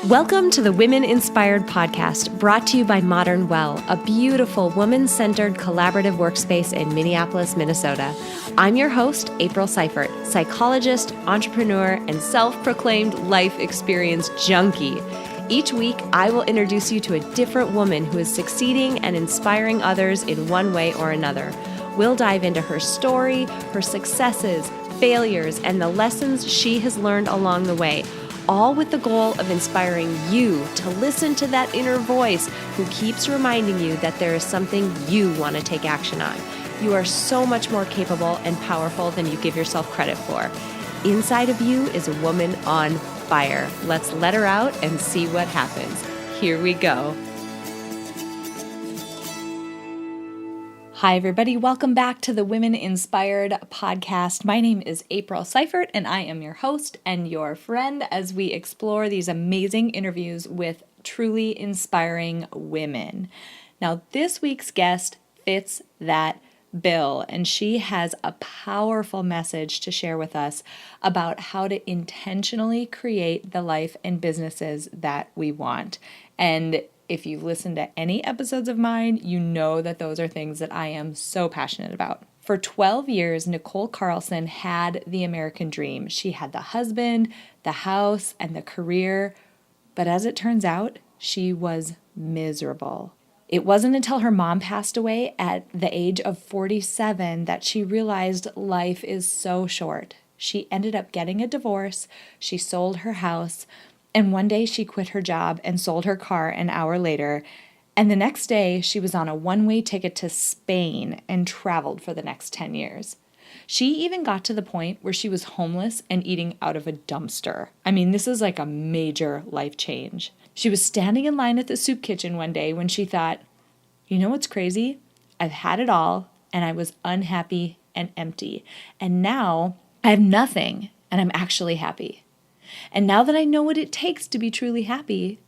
Welcome to the Women Inspired podcast, brought to you by Modern Well, a beautiful woman-centered collaborative workspace in Minneapolis, Minnesota. I'm your host, April Seifert, psychologist, entrepreneur, and self-proclaimed life experience junkie. Each week, I will introduce you to a different woman who is succeeding and inspiring others in one way or another. We'll dive into her story, her successes, failures, and the lessons she has learned along the way, all with the goal of inspiring you to listen to that inner voice who keeps reminding you that there is something you want to take action on. You are so much more capable and powerful than you give yourself credit for. Inside of you is a woman on fire. Let's let her out and see what happens. Here we go. Hi, everybody. Welcome back to the Women Inspired podcast. My name is April Seifert, and I am your host and your friend as we explore these amazing interviews with truly inspiring women. Now, this week's guest fits that bill, and she has a powerful message to share with us about how to intentionally create the life and businesses that we want. And if you've listened to any episodes of mine, you know that those are things that I am so passionate about. For 12 years, Nichole Carlson had the American dream. She had the husband, the house, and the career. But as it turns out, she was miserable. It wasn't until her mom passed away at the age of 47 that she realized life is so short. She ended up getting a divorce. She sold her house. And one day she quit her job and sold her car an hour later. And the next day she was on a one-way ticket to Spain and traveled for the next 10 years. She even got to the point where she was homeless and eating out of a dumpster. I mean, this is like a major life change. She was standing in line at the soup kitchen one day when she thought, you know what's crazy? I've had it all and I was unhappy and empty. And now I have nothing and I'm actually happy. And now that I know what it takes to be truly happy,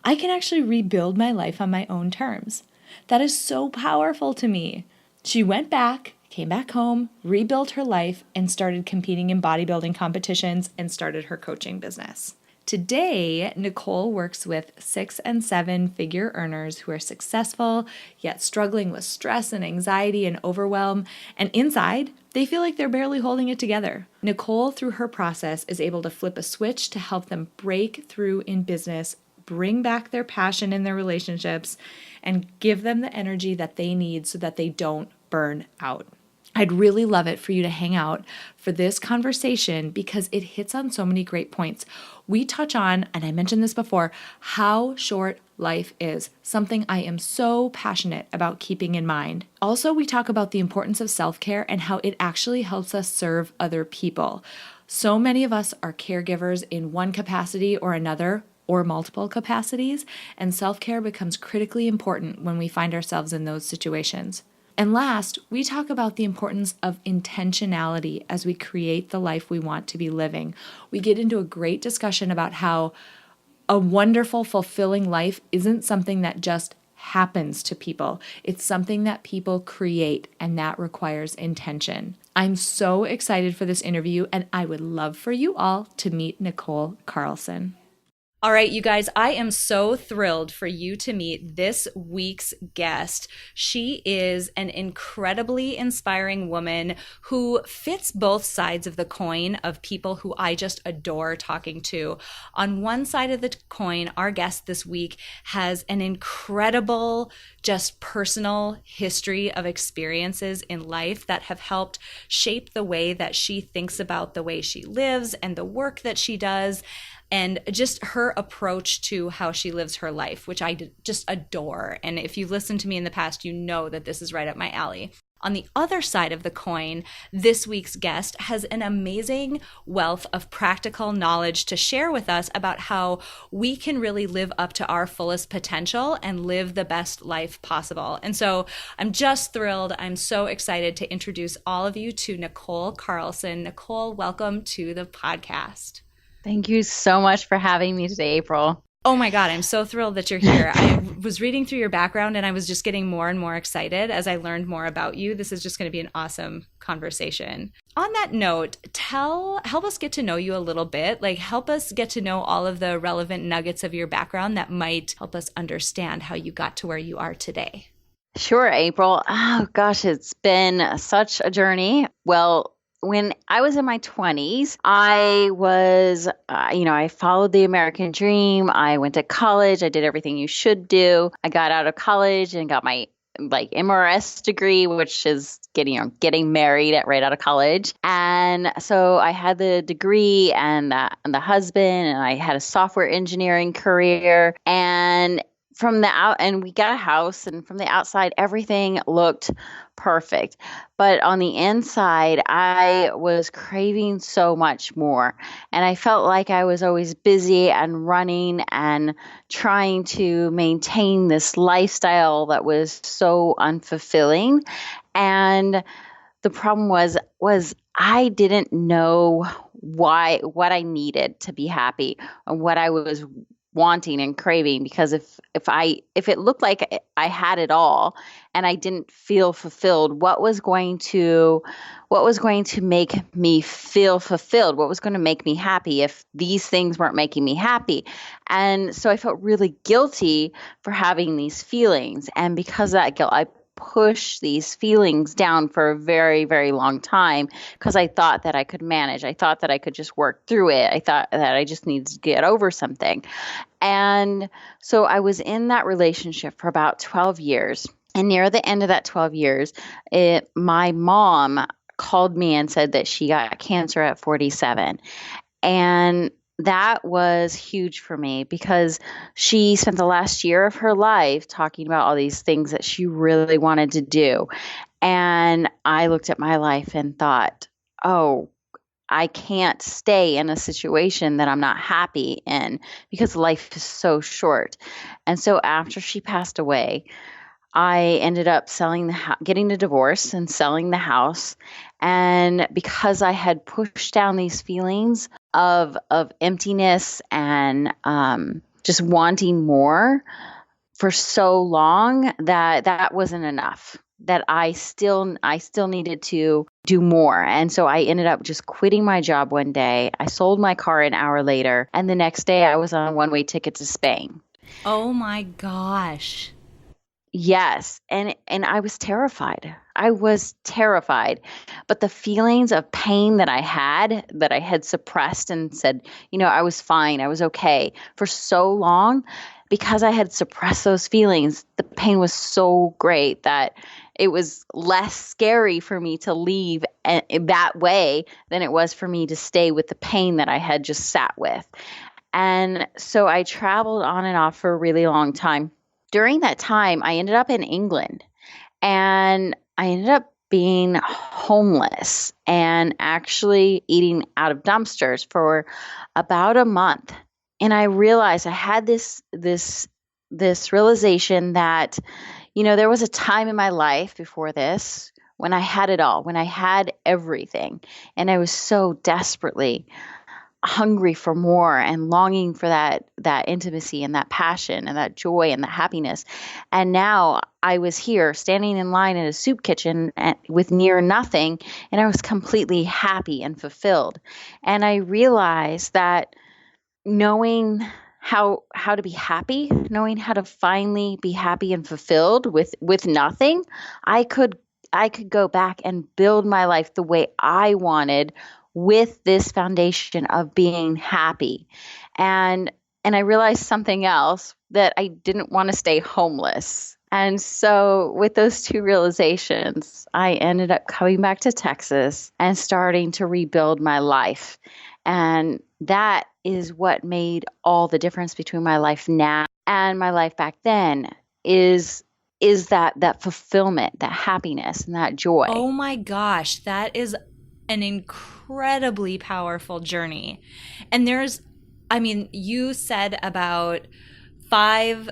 I can actually rebuild my life on my own terms. That is so powerful to me. She went back, came back home, rebuilt her life, and started competing in bodybuilding competitions and started her coaching business. Today, Nichole works with 6- and 7-figure earners who are successful, yet struggling with stress and anxiety and overwhelm. And inside, they feel like they're barely holding it together. Nichole, through her process, is able to flip a switch to help them break through in business, bring back their passion in their relationships, and give them the energy that they need so that they don't burn out. I'd really love it for you to hang out for this conversation because it hits on so many great points. We touch on, and I mentioned this before, how short life is, something I am so passionate about keeping in mind. Also, we talk about the importance of self-care and how it actually helps us serve other people. So many of us are caregivers in one capacity or another, or multiple capacities, and self-care becomes critically important when we find ourselves in those situations. And last, we talk about the importance of intentionality as we create the life we want to be living. We get into a great discussion about how a wonderful, fulfilling life isn't something that just happens to people. It's something that people create, and that requires intention. I'm so excited for this interview, and I would love for you all to meet Nichole Carlson. All right, you guys, I am so thrilled for you to meet this week's guest. She is an incredibly inspiring woman who fits both sides of the coin of people who I just adore talking to. On one side of the coin, our guest this week has an incredible, just personal history of experiences in life that have helped shape the way that she thinks about the way she lives and the work that she does, and just her approach to how she lives her life, which I just adore. And if you've listened to me in the past, you know that this is right up my alley. On the other side of the coin, this week's guest has an amazing wealth of practical knowledge to share with us about how we can really live up to our fullest potential and live the best life possible. And so I'm just thrilled. I'm so excited to introduce all of you to Nichole Carlson. Nichole, welcome to the podcast. Thank you so much for having me today, April. Oh my God, I'm so thrilled that you're here. I was reading through your background and I was just getting more and more excited as I learned more about you. This is just going to be an awesome conversation. On that note, help us get to know you a little bit. Like, help us get to know all of the relevant nuggets of your background that might help us understand how you got to where you are today. Sure, April. Oh gosh, it's been such a journey. Well, when I was in my 20s, I was, I followed the American dream. I went to college. I did everything you should do. I got out of college and got my MRS degree, which is getting married right out of college. And so I had the degree and the husband, and I had a software engineering career. And and we got a house, and from the outside, everything looked perfect. But on the inside, I was craving so much more. And I felt like I was always busy and running and trying to maintain this lifestyle that was so unfulfilling. And the problem was I didn't know what I needed to be happy and what I was wanting and craving, because if it looked like I had it all and I didn't feel fulfilled, what was going to make me feel fulfilled? What was going to make me happy if these things weren't making me happy? And so I felt really guilty for having these feelings, and because of that guilt, I push these feelings down for a very, very long time because I thought that I could manage. I thought that I could just work through it. I thought that I just needed to get over something. And so I was in that relationship for about 12 years. And near the end of that 12 years, my mom called me and said that she got cancer at 47. And that was huge for me because she spent the last year of her life talking about all these things that she really wanted to do. And I looked at my life and thought, oh, I can't stay in a situation that I'm not happy in because life is so short. And so after she passed away, I ended up getting a divorce and selling the house. And because I had pushed down these feelings of emptiness and just wanting more for so long, that wasn't enough. That I still needed to do more. And so I ended up just quitting my job one day. I sold my car an hour later, and the next day I was on a one-way ticket to Spain. Oh my gosh. Yes. And I was terrified. I was terrified. But the feelings of pain that I had suppressed and said, I was fine, I was okay for so long, because I had suppressed those feelings, the pain was so great that it was less scary for me to leave that way than it was for me to stay with the pain that I had just sat with. And so I traveled on and off for a really long time. During that time, I ended up in England, and I ended up being homeless and actually eating out of dumpsters for about a month. And I realized I had this realization that, there was a time in my life before this when I had it all, when I had everything, and I was so desperately hungry for more and longing for that intimacy and that passion and that joy and that happiness. And now I was here standing in line in a soup kitchen with near nothing, and I was completely happy and fulfilled. And I realized that knowing how to be happy, knowing how to finally be happy and fulfilled with nothing, I could go back and build my life the way I wanted, with this foundation of being happy. And I realized something else, that I didn't want to stay homeless. And so with those two realizations, I ended up coming back to Texas and starting to rebuild my life. And that is what made all the difference between my life now and my life back then, is that fulfillment, that happiness, and that joy. Oh my gosh, that is an incredibly powerful journey. And you said about 5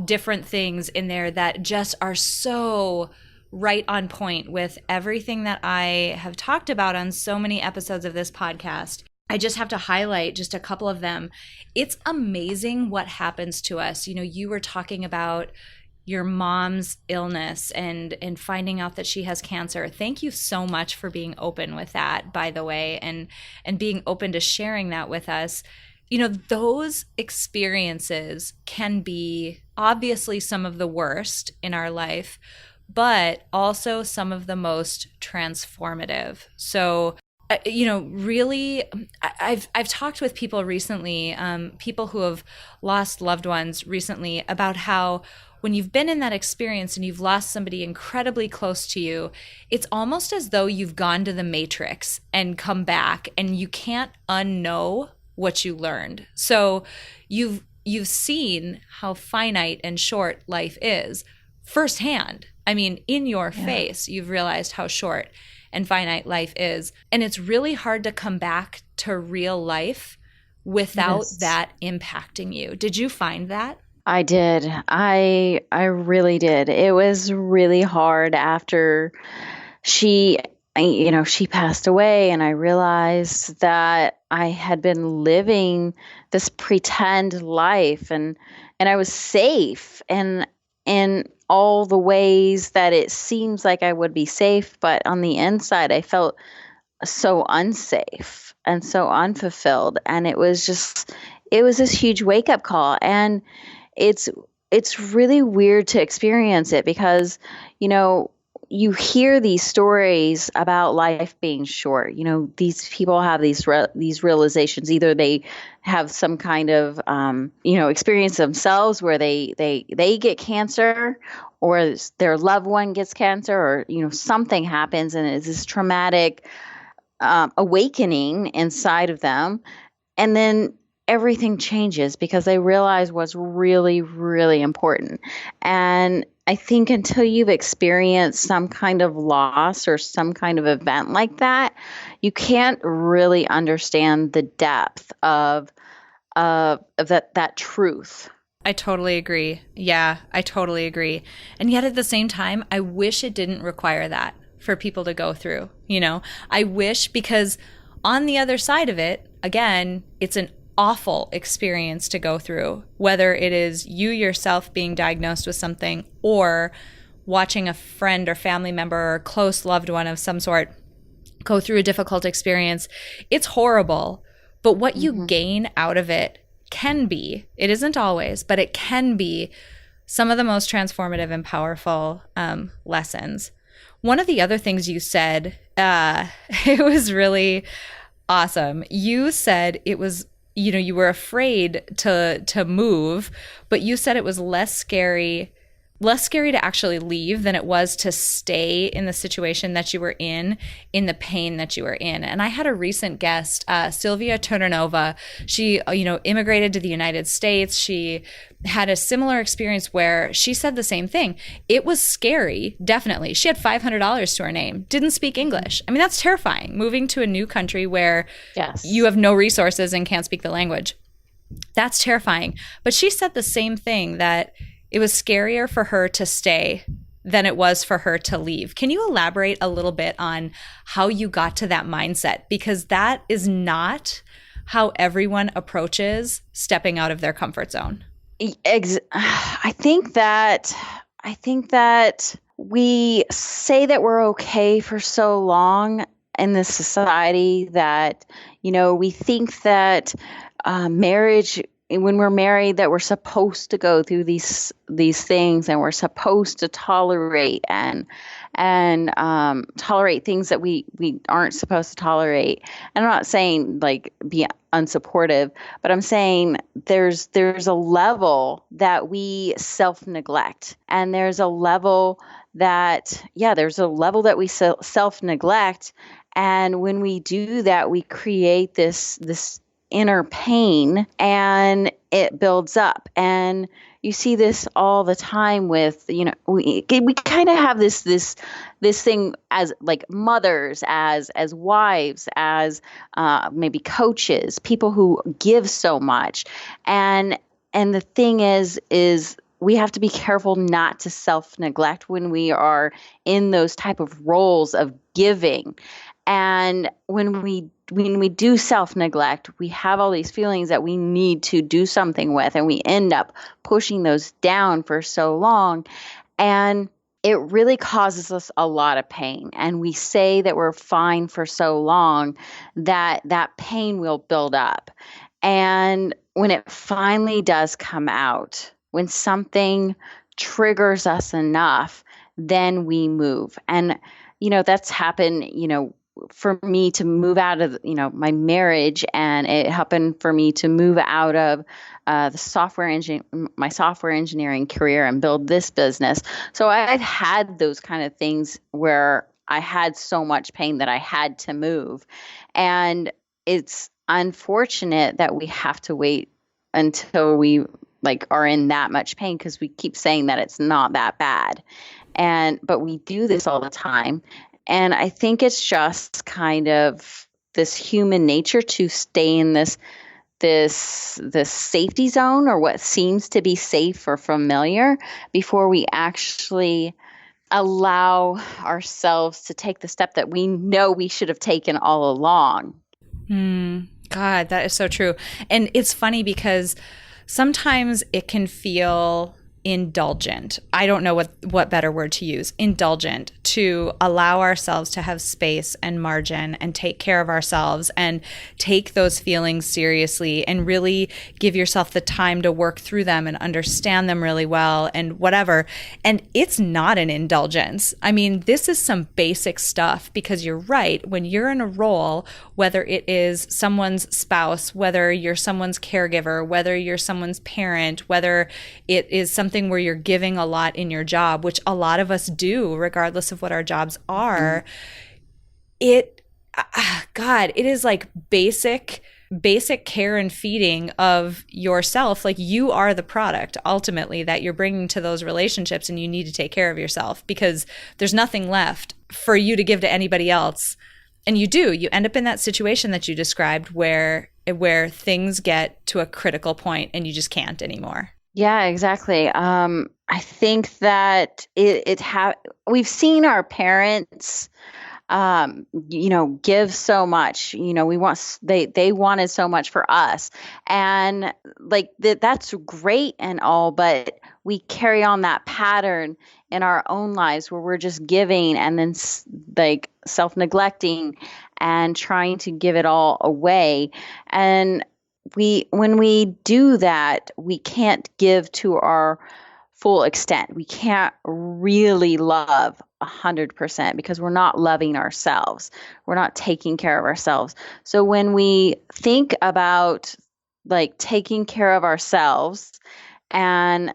different things in there that just are so right on point with everything that I have talked about on so many episodes of this podcast. I just have to highlight just a couple of them. It's amazing what happens to us. You were talking about your mom's illness and finding out that she has cancer. Thank you so much for being open with that, by the way, and being open to sharing that with us. Those experiences can be obviously some of the worst in our life, but also some of the most transformative. So, really, I've talked with people recently, people who have lost loved ones recently, about how when you've been in that experience and you've lost somebody incredibly close to you, it's almost as though you've gone to the Matrix and come back, and you can't unknow what you learned. So you've seen how finite and short life is firsthand. I mean, in your face, you've realized how short and finite life is. And it's really hard to come back to real life without that impacting you. Did you find that? I did. I really did. It was really hard after she she passed away, and I realized that I had been living this pretend life, and I was safe and in all the ways that it seems like I would be safe, but on the inside I felt so unsafe and so unfulfilled. And it was this huge wake up call. And it's really weird to experience it because, you hear these stories about life being short. These people have these realizations. Either they have some kind of experience themselves where they get cancer, or their loved one gets cancer, or something happens, and it's this traumatic awakening inside of them, and then everything changes because they realize what's really, really important. And I think until you've experienced some kind of loss or some kind of event like that, you can't really understand the depth of that truth. I totally agree. Yeah, I totally agree. And yet at the same time, I wish it didn't require that for people to go through. I wish, because on the other side of it, again, it's an awful experience to go through, whether it is you yourself being diagnosed with something or watching a friend or family member or close loved one of some sort go through a difficult experience. It's horrible, but what you gain out of it can be, it isn't always, but it can be some of the most transformative and powerful lessons. One of the other things you said, it was really awesome. You said it was, you were afraid to move, but you said it was less scary to actually leave than it was to stay in the situation that you were in the pain that you were in. And I had a recent guest, Sylvia Turnanova. She, immigrated to the United States. She had a similar experience where she said the same thing. It was scary, definitely. She had $500 to her name, didn't speak English. I mean, that's terrifying. Moving to a new country where you have no resources and can't speak the language. That's terrifying. But she said the same thing, that it was scarier for her to stay than it was for her to leave. Can you elaborate a little bit on how you got to that mindset? Because that is not how everyone approaches stepping out of their comfort zone. I think that we say that we're okay for so long in this society that, we think that marriage, when we're married, that we're supposed to go through these things, and we're supposed to tolerate and tolerate things that we aren't supposed to tolerate. And I'm not saying like be unsupportive, but I'm saying there's a level that we self-neglect, and there's a level that we self-neglect. And when we do that, we create this inner pain, and it builds up. And you see this all the time with, we kind of have this thing as like mothers, as wives, as maybe coaches, people who give so much. And the thing is we have to be careful not to self-neglect when we are in those type of roles of giving. And when we when we do self-neglect, we have all these feelings that we need to do something with, and we end up pushing those down for so long. And it really causes us a lot of pain. And we say that we're fine for so long that that pain will build up. And when it finally does come out, when something triggers us enough, then we move. And, that's happened, for me to move out of, my marriage, and it happened for me to move out of my software engineering career and build this business. So I've had those kind of things where I had so much pain that I had to move. And it's unfortunate that we have to wait until we are in that much pain, because we keep saying that it's not that bad. But we do this all the time. And I think it's just kind of this human nature to stay in this safety zone, or what seems to be safe or familiar, before we actually allow ourselves to take the step that we know we should have taken all along. God, that is so true. And it's funny because sometimes it can feel indulgent. I don't know what better word to use. Indulgent, to allow ourselves to have space and margin and take care of ourselves and take those feelings seriously and really give yourself the time to work through them and understand them really well and whatever. And it's not an indulgence. I mean, this is some basic stuff, because you're right. When you're in a role, whether it is someone's spouse, whether you're someone's caregiver, whether you're someone's parent, whether it is something where you're giving a lot in your job, which a lot of us do, regardless of what our jobs are, it is like basic care and feeding of yourself. Like, you are the product ultimately that you're bringing to those relationships, and you need to take care of yourself, because there's nothing left for you to give to anybody else. And you end up in that situation that you described where things get to a critical point and you just can't anymore. Yeah, exactly. I think that we've seen our parents, give so much. They wanted so much for us, and that's great and all, but we carry on that pattern in our own lives where we're just giving and then self-neglecting and trying to give it all away. And when we do that, we can't give to our full extent. We can't really love 100% because we're not loving ourselves. We're not taking care of ourselves. So when we think about taking care of ourselves and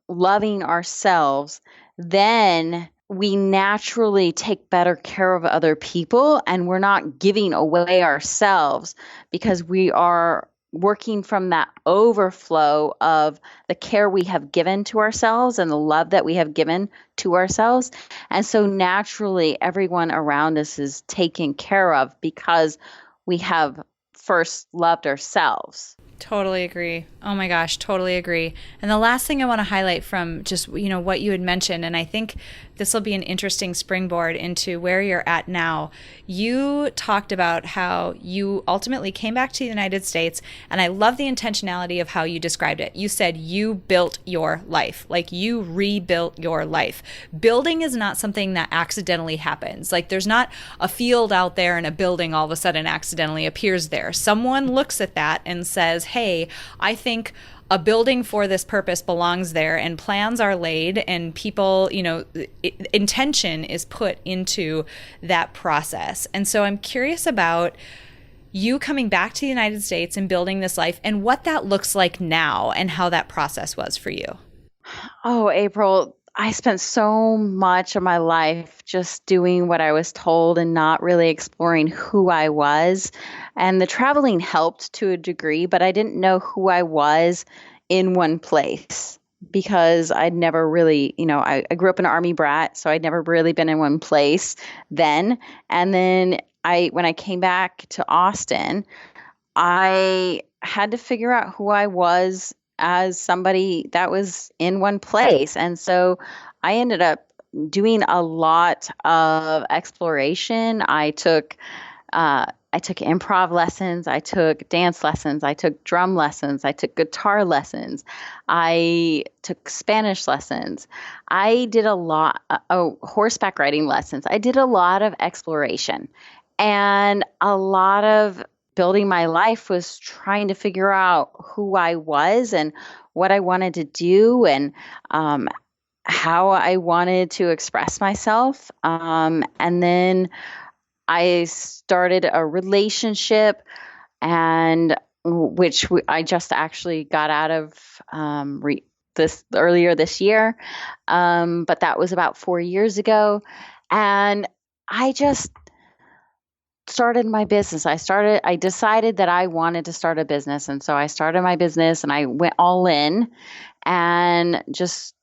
loving ourselves, then we naturally take better care of other people, and we're not giving away ourselves, because we are working from that overflow of the care we have given to ourselves and the love that we have given to ourselves. And so naturally, everyone around us is taken care of because we have first loved ourselves. Totally agree. Oh my gosh, totally agree. And the last thing I want to highlight from just, what you had mentioned, and I think this will be an interesting springboard into where you're at now. You talked about how you ultimately came back to the United States, and I love the intentionality of how you described it. You said you built your life, like you rebuilt your life. Building is not something that accidentally happens. Like, there's not a field out there and a building all of a sudden accidentally appears there. Someone looks at that and says, hey, I think a building for this purpose belongs there, and plans are laid, and people, intention is put into that process. And so I'm curious about you coming back to the United States and building this life, and what that looks like now, and how that process was for you. Oh, April, I spent so much of my life just doing what I was told and not really exploring who I was. And the traveling helped to a degree, but I didn't know who I was in one place, because I'd never really, I grew up an Army brat, so I'd never really been in one place then. And then when I came back to Austin, I had to figure out who I was as somebody that was in one place. And so I ended up doing a lot of exploration. I took I took improv lessons, I took dance lessons, I took drum lessons, I took guitar lessons, I took Spanish lessons. I did a lot, horseback riding lessons. I did a lot of exploration, and a lot of building my life was trying to figure out who I was and what I wanted to do, and how I wanted to express myself. And then I started a relationship, and I just actually got out of this earlier this year. But that was about 4 years ago. And I just started my business. I decided that I wanted to start a business. And so I started my business and I went all in and just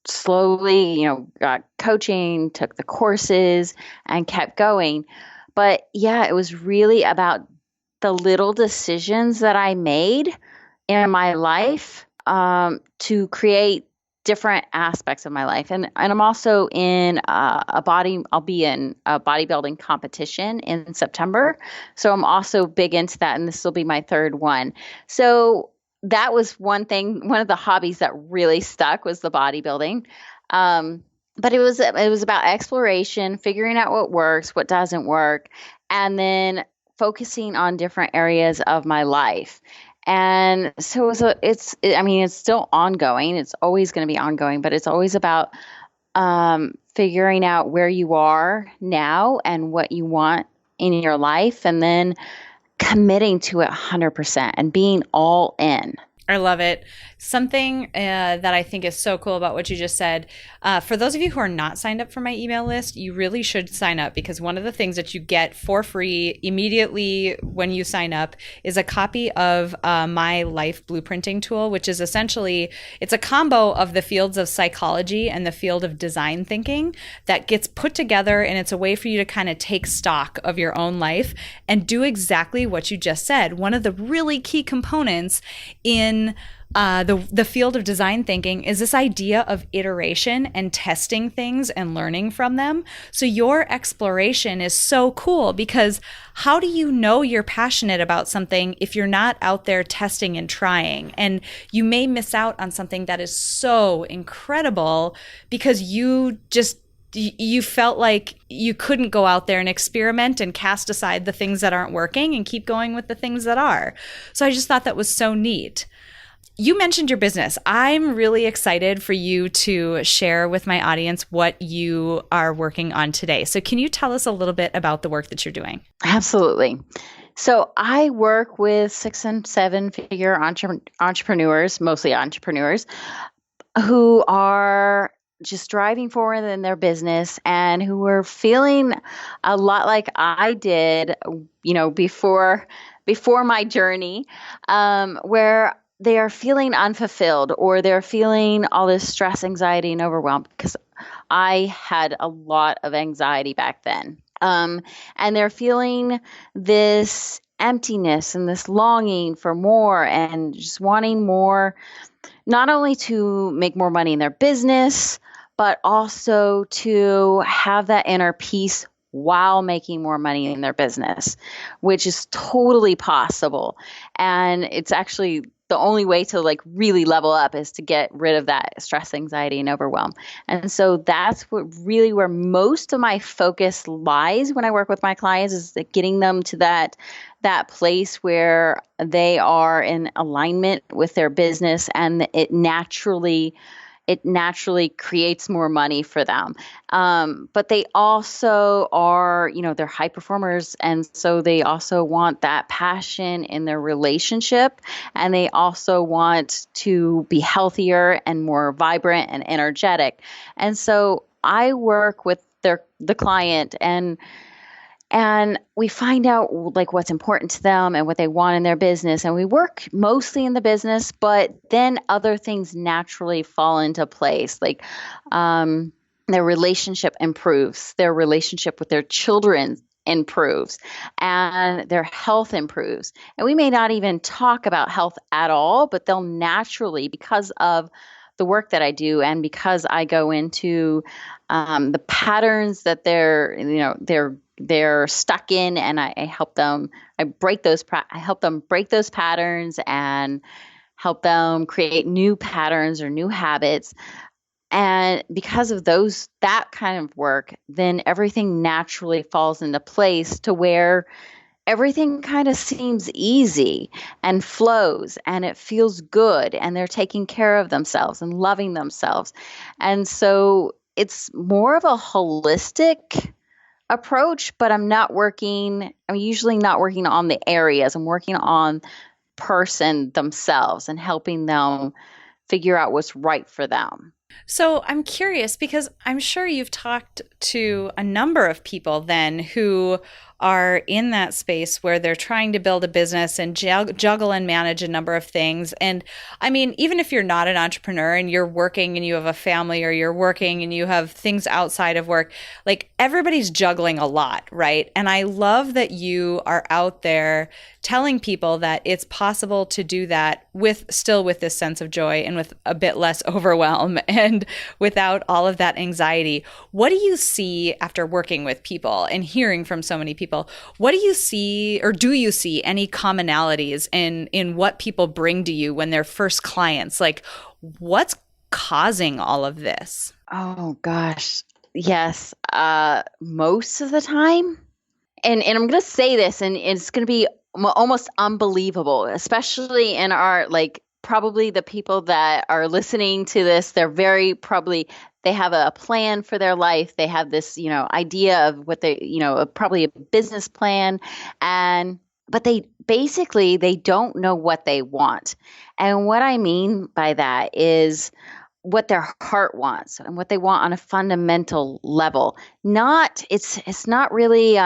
slowly, got coaching, took the courses and kept going. But yeah, it was really about the little decisions that I made in my life, to create different aspects of my life. And I'm also in I'll be in a bodybuilding competition in September. So I'm also big into that. And this will be my third one. So that was one of the hobbies that really stuck was the bodybuilding. But it was about exploration, figuring out what works, what doesn't work, and then focusing on different areas of my life. And so it's still ongoing. It's always going to be ongoing, but it's always about figuring out where you are now and what you want in your life, and then committing to it 100% and being all in. I love it. Something that I think is so cool about what you just said, for those of you who are not signed up for my email list, you really should sign up, because one of the things that you get for free immediately when you sign up is a copy of my life blueprinting tool, which is essentially, it's a combo of the fields of psychology and the field of design thinking that gets put together, and it's a way for you to kind of take stock of your own life and do exactly what you just said. One of the really key components in the field of design thinking is this idea of iteration and testing things and learning from them. So your exploration is so cool, because how do you know you're passionate about something if you're not out there testing and trying? And you may miss out on something that is so incredible because you felt like you couldn't go out there and experiment and cast aside the things that aren't working and keep going with the things that are. So I just thought that was so neat. You mentioned your business. I'm really excited for you to share with my audience what you are working on today. So can you tell us a little bit about the work that you're doing? Absolutely. So I work with 6 and 7 figure entrepreneurs, mostly entrepreneurs, who are just driving forward in their business and who are feeling a lot like I did, before my journey, where they are feeling unfulfilled, or they're feeling all this stress, anxiety, and overwhelm, because I had a lot of anxiety back then. And they're feeling this emptiness and this longing for more, and just wanting more, not only to make more money in their business, but also to have that inner peace while making more money in their business, which is totally possible. And it's actually the only way to really level up is to get rid of that stress, anxiety, and overwhelm. And so that's where most of my focus lies when I work with my clients, is getting them to that place where they are in alignment with their business, and it naturally creates more money for them. But they also are, they're high performers. And so they also want that passion in their relationship. And they also want to be healthier and more vibrant and energetic. And so I work with the client, and we find out what's important to them and what they want in their business. And we work mostly in the business, but then other things naturally fall into place. Their relationship improves, their relationship with their children improves, and their health improves. And we may not even talk about health at all, but they'll naturally, because of the work that I do, and because I go into the patterns that they're stuck in, and I help them. I help them break those patterns and help them create new patterns or new habits. And because of that kind of work, then everything naturally falls into place to where everything kind of seems easy and flows and it feels good and they're taking care of themselves and loving themselves. And so it's more of a holistic approach, but I'm usually not working on the areas. I'm working on person themselves and helping them figure out what's right for them. So I'm curious because I'm sure you've talked to a number of people then who are in that space where they're trying to build a business and juggle and manage a number of things. And I mean, even if you're not an entrepreneur and you're working and you have a family, or you're working and you have things outside of work, like everybody's juggling a lot, right? And I love that you are out there telling people that it's possible to do that with this sense of joy and with a bit less overwhelm and without all of that anxiety. What do you see after working with people and hearing from so many people? What do you see, or do you see any commonalities in what people bring to you when they're first clients? Like, what's causing all of this? Oh gosh. Yes. Most of the time. And I'm going to say this, and it's going to be almost unbelievable, especially in our, probably the people that are listening to this, they have a plan for their life. They have this, idea of what probably a business plan, but they don't know what they want. And what I mean by that is what their heart wants and what they want on a fundamental level. It's not really,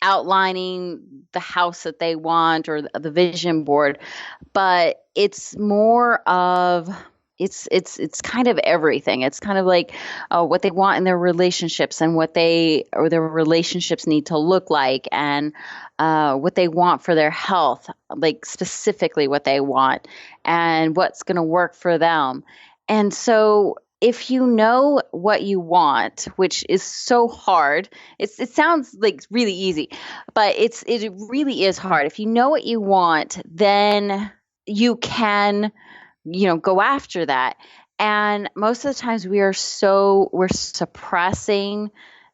outlining the house that they want or the vision board, but it's more of, it's kind of everything. It's kind of like what they want in their relationships and their relationships need to look like, and what they want for their health, like specifically what they want and what's going to work for them. And so if you know what you want, which is so hard, it sounds like really easy, but it really is hard. If you know what you want, then you can, go after that. And most of the times we're suppressing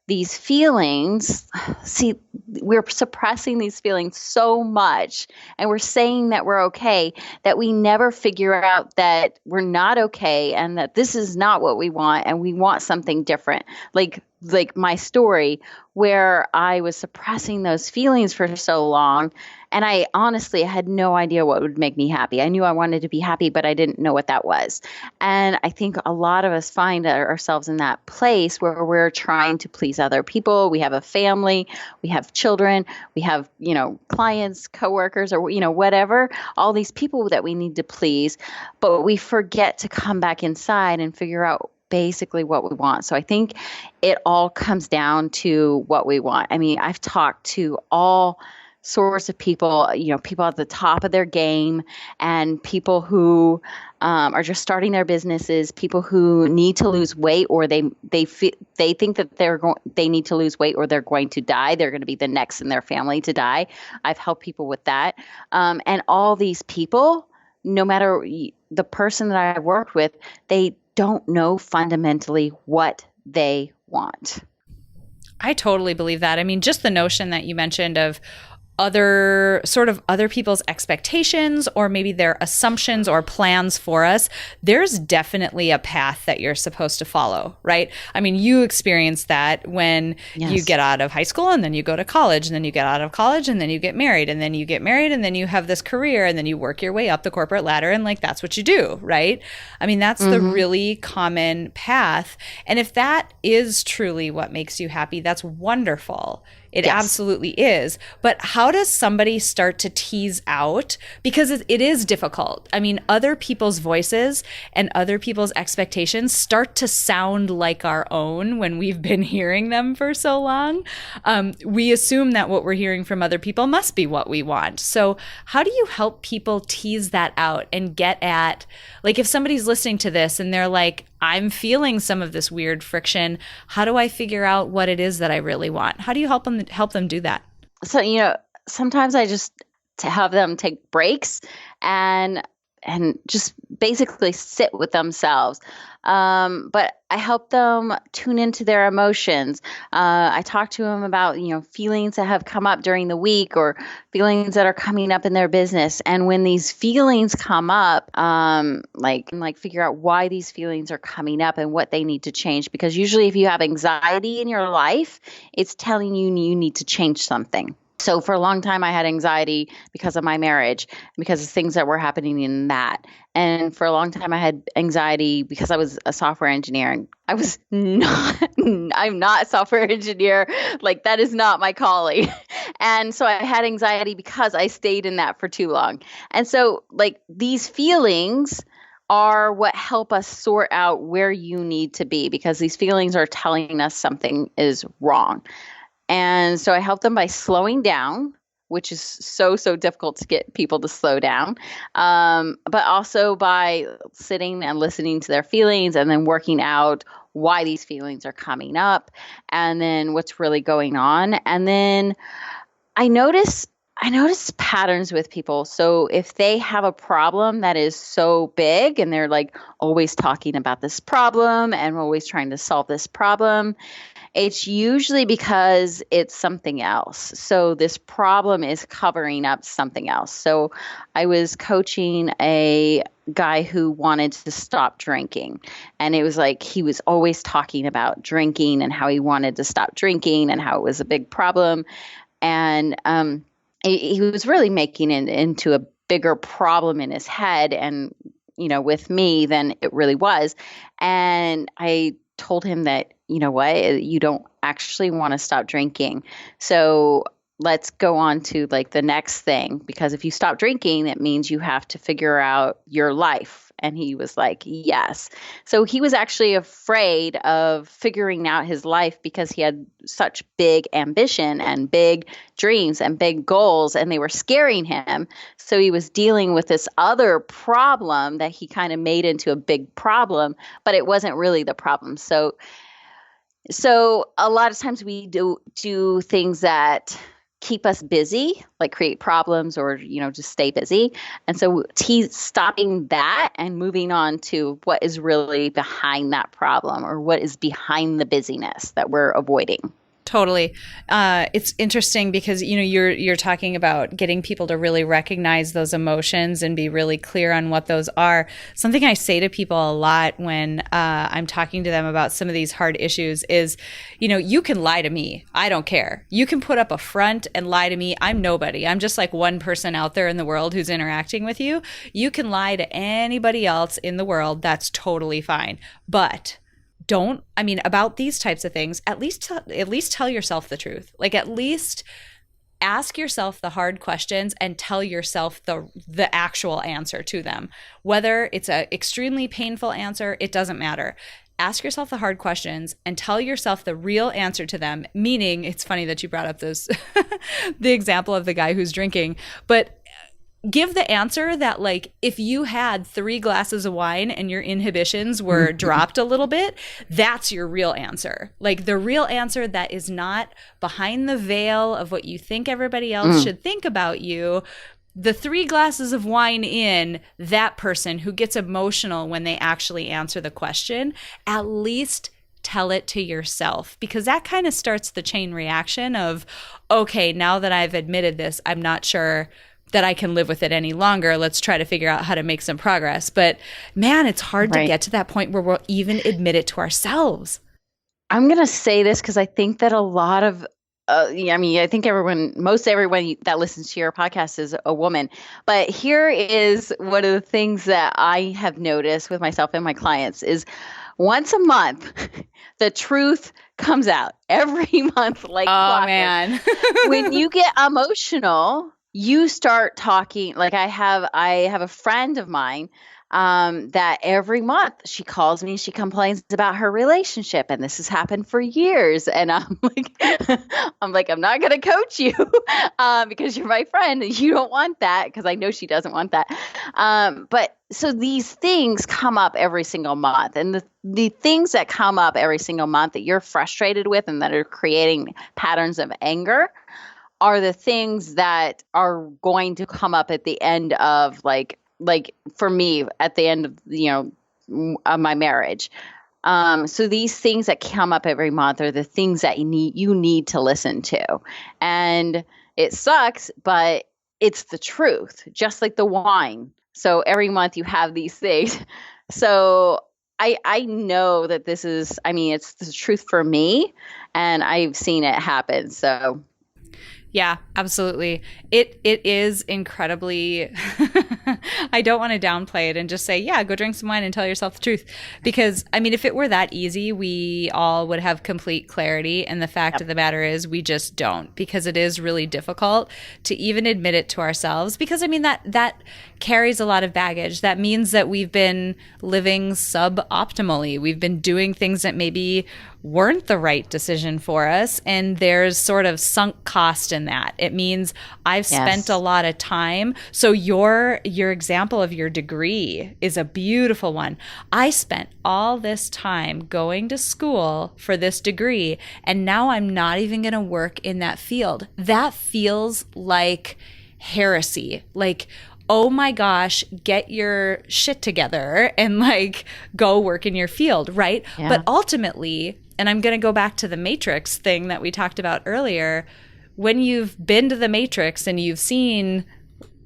these feelings. See, we're suppressing these feelings so much, and we're saying that we're okay, that we never figure out that we're not okay and that this is not what we want and we want something different. Like my story, where I was suppressing those feelings for so long, and I honestly had no idea what would make me happy. I knew I wanted to be happy, but I didn't know what that was. And I think a lot of us find ourselves in that place where we're trying to please other people. We have a family, we have children, we have, clients, coworkers, or, whatever, all these people that we need to please, but we forget to come back inside and figure out basically what we want. So I think it all comes down to what we want. I mean, I've talked to all sorts of people, people at the top of their game, and people who are just starting their businesses, people who need to lose weight, or they think that they need to lose weight or they're going to die. They're going to be the next in their family to die. I've helped people with that. And all these people, no matter the person that I've worked with, they don't know fundamentally what they want. I totally believe that. I mean, just the notion that you mentioned of other people's expectations, or maybe their assumptions or plans for us, there's definitely a path that you're supposed to follow, right? I mean, you experience that when you get out of high school, and then you go to college, and then you get out of college, and then you get married, and then you get married, and then you have this career, and then you work your way up the corporate ladder, and that's what you do, right? I mean, that's the really common path. And if that is truly what makes you happy, that's wonderful. It Yes. absolutely is. But how does somebody start to tease out? Because it is difficult. I mean, other people's voices and other people's expectations start to sound like our own when we've been hearing them for so long. We assume that what we're hearing from other people must be what we want. So, how do you help people tease that out and get at, like, if somebody's listening to this and they're like, I'm feeling some of this weird friction. How do I figure out what it is that I really want? How do you help them do that? So, sometimes I just to have them take breaks and just basically sit with themselves. But I help them tune into their emotions. I talk to them about, feelings that have come up during the week or feelings that are coming up in their business. And when these feelings come up, like figure out why these feelings are coming up and what they need to change. Because usually if you have anxiety in your life, it's telling you you need to change something. So for a long time, I had anxiety because of my marriage, because of things that were happening in that. And for a long time, I had anxiety because I was a software engineer. And I was not, I'm not a software engineer. Like, that is not my calling. And so I had anxiety because I stayed in that for too long. And so, like, these feelings are what help us sort out where you need to be, because these feelings are telling us something is wrong. And so I help them by slowing down, which is so difficult to get people to slow down, but also by sitting and listening to their feelings and then working out why these feelings are coming up and then what's really going on. And then I notice patterns with people. So if they have a problem that is so big and they're like always talking about this problem and always trying to solve this problem, it's usually because it's something else. So this problem is covering up something else. So I was coaching a guy who wanted to stop drinking. And it was like he was always talking about drinking and how he wanted to stop drinking and how it was a big problem. And he was really making it into a bigger problem in his head and, with me than it really was. And I told him that, you know what, you don't actually want to stop drinking. So let's go on to like the next thing, because if you stop drinking, it means you have to figure out your life. And he was like, yes. So he was actually afraid of figuring out his life because he had such big ambition and big dreams and big goals, and they were scaring him. So he was dealing with this other problem that he kind of made into a big problem, but it wasn't really the problem. So a lot of times we do things that keep us busy, like create problems or, just stay busy. And so stopping that and moving on to what is really behind that problem or what is behind the busyness that we're avoiding. Totally. It's interesting because, you're talking about getting people to really recognize those emotions and be really clear on what those are. Something I say to people a lot when I'm talking to them about some of these hard issues is, you can lie to me. I don't care. You can put up a front and lie to me. I'm nobody. I'm just like one person out there in the world who's interacting with you. You can lie to anybody else in the world. That's totally fine. But about these types of things, at least tell yourself the truth. Like, at least ask yourself the hard questions and tell yourself the actual answer to them. Whether it's an extremely painful answer, it doesn't matter. Ask yourself the hard questions and tell yourself the real answer to them. Meaning, it's funny that you brought up this, the example of the guy who's drinking, but give the answer that, like, if you had 3 glasses of wine and your inhibitions were dropped a little bit, that's your real answer. Like, the real answer that is not behind the veil of what you think everybody else should think about you. The 3 glasses of wine in, that person who gets emotional when they actually answer the question, at least tell it to yourself, because that kind of starts the chain reaction of, okay, now that I've admitted this, I'm not sure that I can live with it any longer. Let's try to figure out how to make some progress. But man, it's hard to get to that point where we'll even admit it to ourselves. I'm going to say this because I think that a lot of, I think most everyone that listens to your podcast is a woman. But here is one of the things that I have noticed with myself and my clients is once a month, the truth comes out every month like Oh, clockwork. man. When you get emotional, you start talking. Like I have a friend of mine that every month she calls me, she complains about her relationship, and this has happened for years. And I'm like, I'm not going to coach you because you're my friend and you don't want that, because I know she doesn't want that. But so these things come up every single month, and the things that come up every single month that you're frustrated with and that are creating patterns of anger are the things that are going to come up at the end of like for me at the end of of my marriage. So these things that come up every month are the things that you need to listen to. And it sucks, but it's the truth, just like the wine. So every month you have these things. So I know that this is, it's the truth for me, and I've seen it happen. So Yeah, absolutely. It is incredibly I don't want to downplay it and just say, yeah, go drink some wine and tell yourself the truth. Because if it were that easy, we all would have complete clarity. And the fact of the matter is we just don't, because it is really difficult to even admit it to ourselves. Because that carries a lot of baggage. That means that we've been living suboptimally. We've been doing things that maybe weren't the right decision for us, and there's sort of sunk cost in that. It means I've spent a lot of time. So your example of your degree is a beautiful one. I spent all this time going to school for this degree, and now I'm not even going to work in that field. That feels like heresy. Like, oh my gosh, get your shit together and go work in your field, right? Yeah. But ultimately, and I'm going to go back to the Matrix thing that we talked about earlier, when you've been to the Matrix and you've seen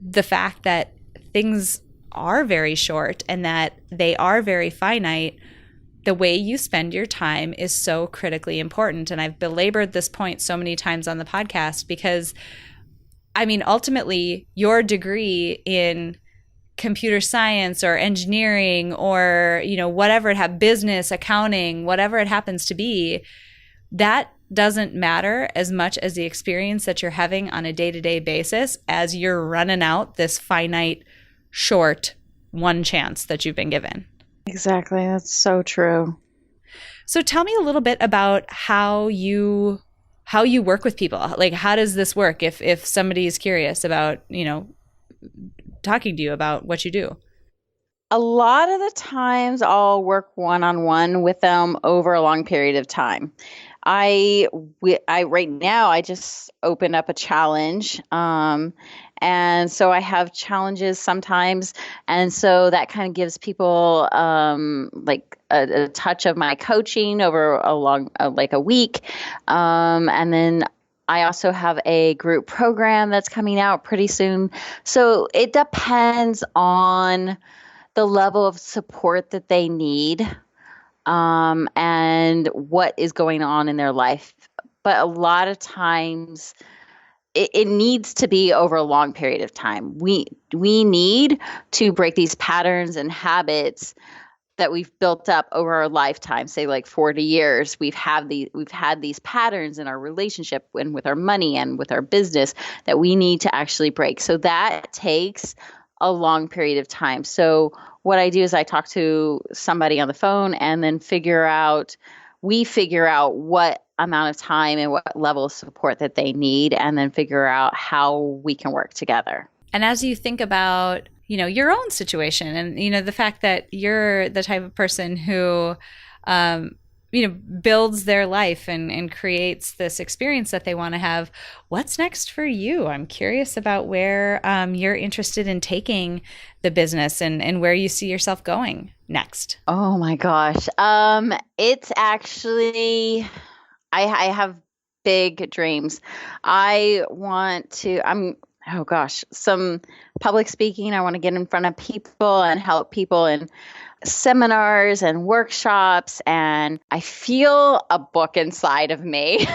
the fact that things are very short and that they are very finite, the way you spend your time is so critically important. And I've belabored this point so many times on the podcast because ultimately, your degree in computer science or engineering or, whatever it have, business, accounting, whatever it happens to be, that doesn't matter as much as the experience that you're having on a day-to-day basis as you're running out this finite, short one chance that you've been given. Exactly. That's so true. So tell me a little bit about how you work with people. Like, how does this work if somebody is curious about, talking to you about what you do? A lot of the times I'll work one-on-one with them over a long period of time. I right now I just opened up a challenge. And so I have challenges sometimes. And so that kind of gives people a touch of my coaching over a week. And then I also have a group program that's coming out pretty soon. So it depends on the level of support that they need, and what is going on in their life. But a lot of times it needs to be over a long period of time. We need to break these patterns and habits that we've built up over our lifetime, say like 40 years. We've had these patterns in our relationship and with our money and with our business that we need to actually break. So that takes a long period of time. So what I do is I talk to somebody on the phone and then we figure out what amount of time and what level of support that they need, and then figure out how we can work together. And as you think about, your own situation and, the fact that you're the type of person who, builds their life and creates this experience that they want to have, what's next for you? I'm curious about where you're interested in taking the business and where you see yourself going next. Oh my gosh. It's actually, I have big dreams. Some public speaking. I want to get in front of people and help people in seminars and workshops. And I feel a book inside of me.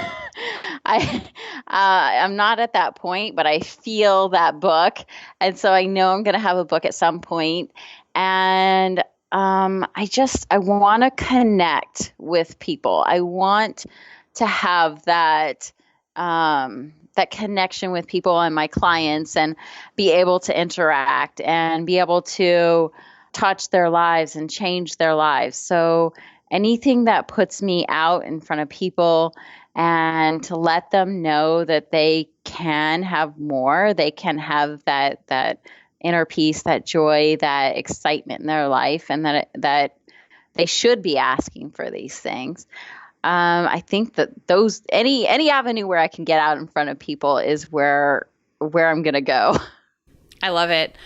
I'm not at that point, but I feel that book. And so I know I'm going to have a book at some point. And I want to connect with people. I want to have that connection with people and my clients and be able to interact and be able to touch their lives and change their lives. So anything that puts me out in front of people and to let them know that they can have more, they can have that inner peace, that joy, that excitement in their life, and that they should be asking for these things. I think that any avenue where I can get out in front of people is where I'm gonna go. I love it.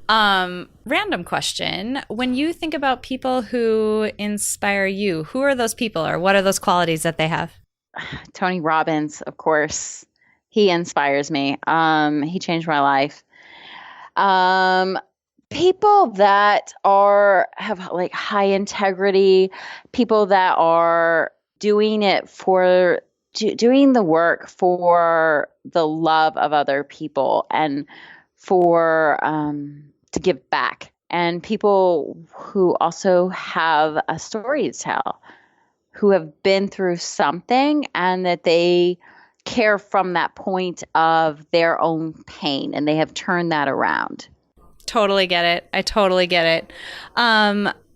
Random question. When you think about people who inspire you, who are those people or what are those qualities that they have? Tony Robbins, of course, he inspires me. He changed my life. Um, People that have like high integrity, people that are doing it for doing the work for the love of other people and for to give back, and people who also have a story to tell, who have been through something and that they care from that point of their own pain and they have turned that around. Totally get it. I totally get it.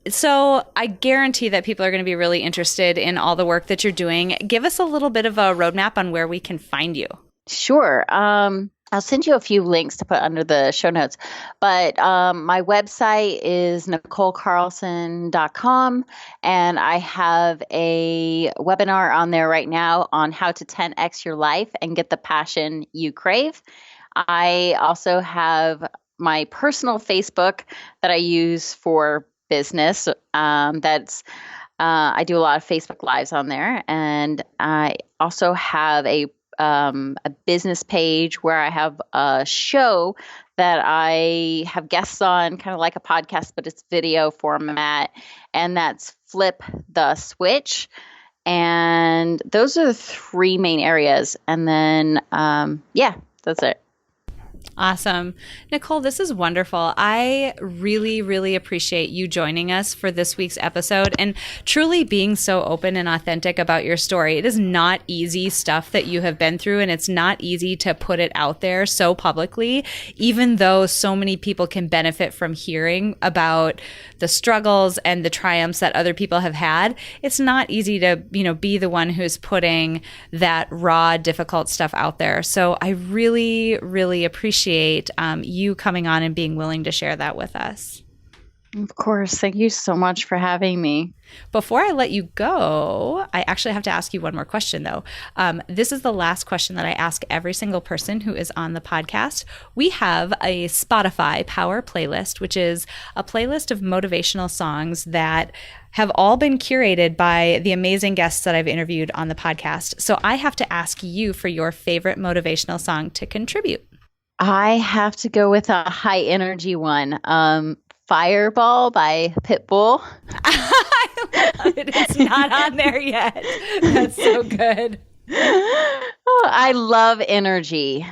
So I guarantee that people are going to be really interested in all the work that you're doing. Give us a little bit of a roadmap on where we can find you. Sure. I'll send you a few links to put under the show notes. But my website is NicholeCarlson.com, and I have a webinar on there right now on how to 10x your life and get the passion you crave. I also have my personal Facebook that I use for business. I do a lot of Facebook Lives on there, and I also have a business page where I have a show that I have guests on, kind of like a podcast, but it's video format, and that's Flip the Switch. And those are the three main areas. And then, that's it. Awesome. Nichole, this is wonderful. I really, really appreciate you joining us for this week's episode and truly being so open and authentic about your story. It is not easy stuff that you have been through, and it's not easy to put it out there so publicly, even though so many people can benefit from hearing about the struggles and the triumphs that other people have had. It's not easy to, be the one who's putting that raw, difficult stuff out there. So I really, really appreciate you coming on and being willing to share that with us. Of course. Thank you so much for having me. Before I let you go, I actually have to ask you one more question, though. This is the last question that I ask every single person who is on the podcast. We have a Spotify Power playlist, which is a playlist of motivational songs that have all been curated by the amazing guests that I've interviewed on the podcast. So I have to ask you for your favorite motivational song to contribute. I have to go with a high energy one. Fireball by Pitbull. I love it. It's not on there yet. That's so good. Oh, I love energy.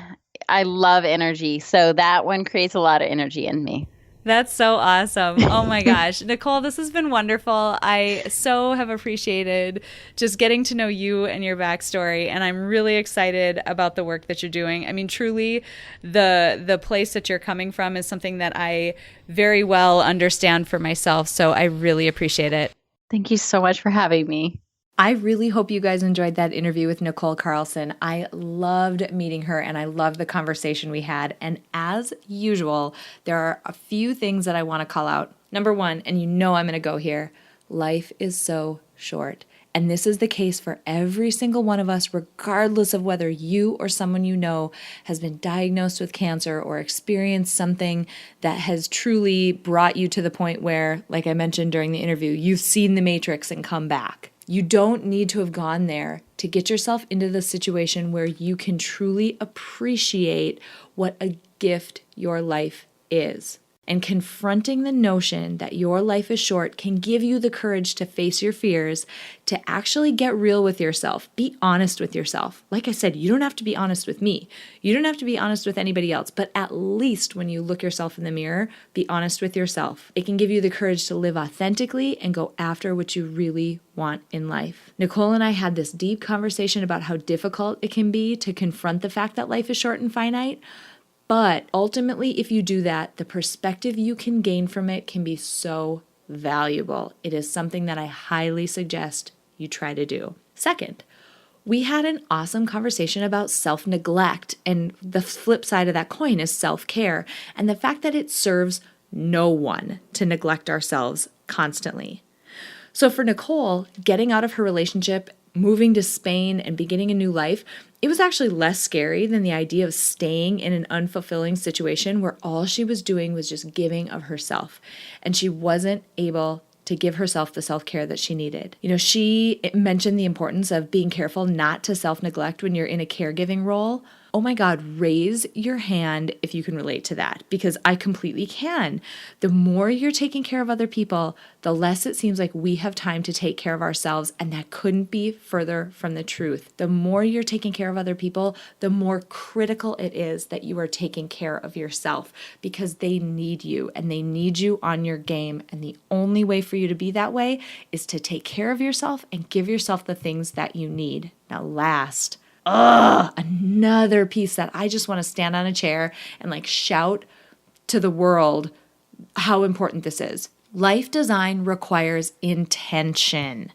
So that one creates a lot of energy in me. That's so awesome. Oh my gosh. Nichole, this has been wonderful. I so have appreciated just getting to know you and your backstory. And I'm really excited about the work that you're doing. I mean, truly, the place that you're coming from is something that I very well understand for myself. So I really appreciate it. Thank you so much for having me. I really hope you guys enjoyed that interview with Nichole Carlson. I loved meeting her and I loved the conversation we had. And as usual, there are a few things that I want to call out. Number one, and I'm going to go here, life is so short. And this is the case for every single one of us, regardless of whether you or someone you know has been diagnosed with cancer or experienced something that has truly brought you to the point where, like I mentioned during the interview, you've seen the matrix and come back. You don't need to have gone there to get yourself into the situation where you can truly appreciate what a gift your life is. And confronting the notion that your life is short can give you the courage to face your fears, to actually get real with yourself. Be honest with yourself. Like I said, you don't have to be honest with me. You don't have to be honest with anybody else, but at least when you look yourself in the mirror, be honest with yourself. It can give you the courage to live authentically and go after what you really want in life. Nichole and I had this deep conversation about how difficult it can be to confront the fact that life is short and finite. But ultimately, if you do that, the perspective you can gain from it can be so valuable. It is something that I highly suggest you try to do. Second, we had an awesome conversation about self-neglect, and the flip side of that coin is self-care, and the fact that it serves no one to neglect ourselves constantly. So for Nichole, getting out of her relationship, moving to Spain, and beginning a new life, it was actually less scary than the idea of staying in an unfulfilling situation where all she was doing was just giving of herself, and she wasn't able to give herself the self-care that she needed. She mentioned the importance of being careful not to self-neglect when you're in a caregiving role. Oh my God, raise your hand if you can relate to that, because I completely can. The more you're taking care of other people, the less it seems like we have time to take care of ourselves, and that couldn't be further from the truth. The more you're taking care of other people, the more critical it is that you are taking care of yourself, because they need you and they need you on your game. And the only way for you to be that way is to take care of yourself and give yourself the things that you need. Now, last, another piece that I just want to stand on a chair and shout to the world how important this is. Life design requires intention.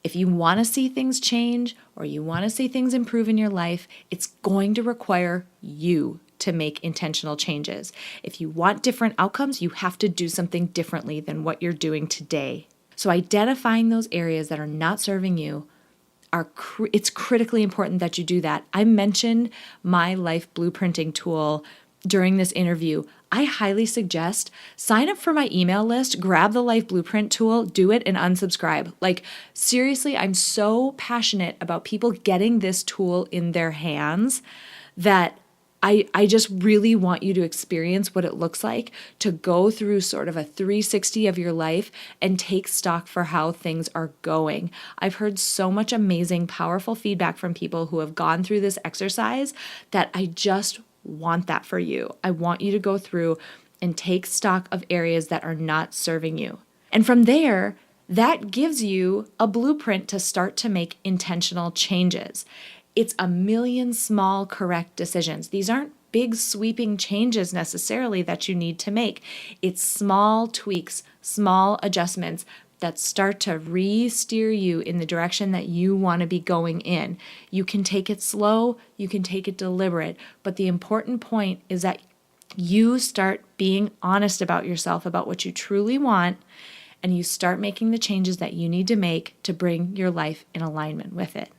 If you want to see things change or you want to see things improve in your life, it's going to require you to make intentional changes. If you want different outcomes, you have to do something differently than what you're doing today. So identifying those areas that are not serving you, it's critically important that you do that. I mentioned my life blueprinting tool during this interview. I highly suggest sign up for my email list, grab the life blueprint tool, do it, and unsubscribe. Seriously, I'm so passionate about people getting this tool in their hands that I just really want you to experience what it looks like to go through sort of a 360 of your life and take stock for how things are going. I've heard so much amazing, powerful feedback from people who have gone through this exercise that I just want that for you. I want you to go through and take stock of areas that are not serving you. And from there, that gives you a blueprint to start to make intentional changes. It's a million small, correct decisions. These aren't big, sweeping changes necessarily that you need to make. It's small tweaks, small adjustments that start to re-steer you in the direction that you want to be going in. You can take it slow, you can take it deliberate, but the important point is that you start being honest about yourself, about what you truly want, and you start making the changes that you need to make to bring your life in alignment with it.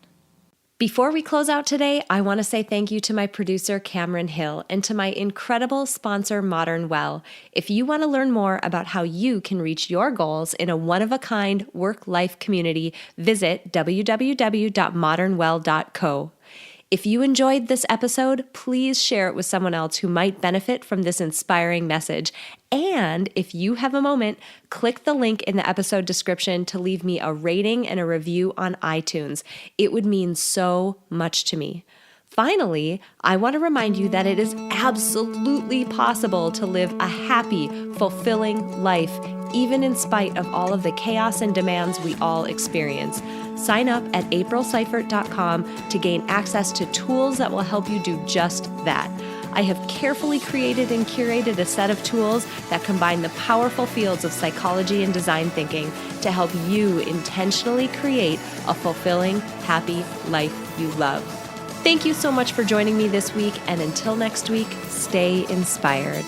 Before we close out today, I want to say thank you to my producer, Cameron Hill, and to my incredible sponsor, Modern Well. If you want to learn more about how you can reach your goals in a one-of-a-kind work-life community, visit www.modernwell.co. If you enjoyed this episode, please share it with someone else who might benefit from this inspiring message. And if you have a moment, click the link in the episode description to leave me a rating and a review on iTunes. It would mean so much to me. Finally, I want to remind you that it is absolutely possible to live a happy, fulfilling life, even in spite of all of the chaos and demands we all experience. Sign up at aprilseifert.com to gain access to tools that will help you do just that. I have carefully created and curated a set of tools that combine the powerful fields of psychology and design thinking to help you intentionally create a fulfilling, happy life you love. Thank you so much for joining me this week, and until next week, stay inspired.